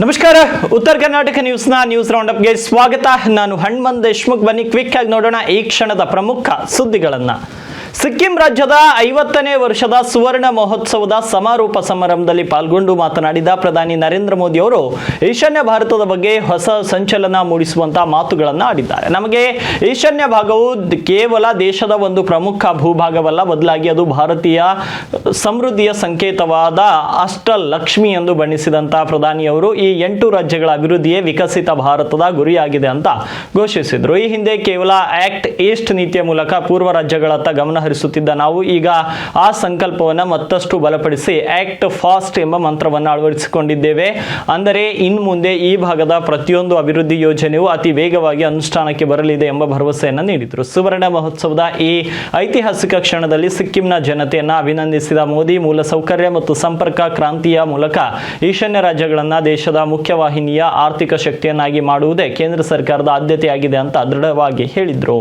ನಮಸ್ಕಾರ. ಉತ್ತರ Karnataka news round ಅಪ್ಗೆ ಸ್ವಾಗತ. ನಾನು ಹನುಮಂತ್ ದೇಶ್ಮುಖ್. ಬನ್ನಿ ಕ್ವಿಕ್ ಆಗಿ ನೋಡೋಣ ಈ ಕ್ಷಣದ ಪ್ರಮುಖ ಸುದ್ದಿಗಳನ್ನ. ಸಿಕ್ಕಿಂ ರಾಜ್ಯದ 50ನೇ ವರ್ಷದ ಸುವರ್ಣ ಮಹೋತ್ಸವದ ಸಮಾರೋಪ ಸಮಾರಂಭದಲ್ಲಿ ಪಾಲ್ಗೊಂಡು ಮಾತನಾಡಿದ ಪ್ರಧಾನಿ ನರೇಂದ್ರ ಮೋದಿ ಅವರು ಈಶಾನ್ಯ ಭಾರತದ ಬಗ್ಗೆ ಹೊಸ ಸಂಚಲನ ಮೂಡಿಸುವಂತಹ ಮಾತುಗಳನ್ನು ಆಡಿದ್ದಾರೆ. ನಮಗೆ ಈಶಾನ್ಯ ಭಾಗವು ಕೇವಲ ದೇಶದ ಒಂದು ಪ್ರಮುಖ ಭೂಭಾಗವಲ್ಲ, ಬದಲಾಗಿ ಅದು ಭಾರತೀಯ ಸಮೃದ್ಧಿಯ ಸಂಕೇತವಾದ ಅಷ್ಟಲಕ್ಷ್ಮಿ ಎಂದು ಬಣ್ಣಿಸಿದಂತಹ ಪ್ರಧಾನಿಯವರು ಈ 8 ರಾಜ್ಯಗಳ ಅಭಿವೃದ್ಧಿಯೇ ವಿಕಸಿತ ಭಾರತದ ಗುರಿಯಾಗಿದೆ ಅಂತ ಘೋಷಿಸಿದರು. ಈ ಹಿಂದೆ ಕೇವಲ ಆಕ್ಟ್ ಈಸ್ಟ್ ನೀತಿಯ ಮೂಲಕ ಪೂರ್ವ ರಾಜ್ಯಗಳತ್ತ ಗಮನ ಹರಿಸುತ್ತಿದ್ದ ನಾವು ಈಗ ಆ ಸಂಕಲ್ಪವನ್ನು ಮತ್ತಷ್ಟು ಬಲಪಡಿಸಿ ಆಕ್ಟ್ ಫಾಸ್ಟ್ ಎಂಬ ಮಂತ್ರವನ್ನು ಅಳವಡಿಸಿಕೊಂಡಿದ್ದೇವೆ. ಅಂದರೆ ಇನ್ನು ಮುಂದೆ ಈ ಭಾಗದ ಪ್ರತಿಯೊಂದು ಅಭಿವೃದ್ಧಿ ಯೋಜನೆಯು ಅತಿ ವೇಗವಾಗಿ ಅನುಷ್ಠಾನಕ್ಕೆ ಬರಲಿದೆ ಎಂಬ ಭರವಸೆಯನ್ನು ನೀಡಿದರು. ಸುವರ್ಣ ಮಹೋತ್ಸವದ ಈ ಐತಿಹಾಸಿಕ ಕ್ಷಣದಲ್ಲಿ ಸಿಕ್ಕಿಂನ ಜನತೆಯನ್ನು ಅಭಿನಂದಿಸಿದ ಮೋದಿ, ಮೂಲಸೌಕರ್ಯ ಮತ್ತು ಸಂಪರ್ಕ ಕ್ರಾಂತಿಯ ಮೂಲಕ ಈಶಾನ್ಯ ರಾಜ್ಯಗಳನ್ನು ದೇಶದ ಮುಖ್ಯವಾಹಿನಿಯ ಆರ್ಥಿಕ ಶಕ್ತಿಯನ್ನಾಗಿ ಮಾಡುವುದೇ ಕೇಂದ್ರ ಸರ್ಕಾರದ ಆದ್ಯತೆಯಾಗಿದೆ ಅಂತ ದೃಢವಾಗಿ ಹೇಳಿದರು.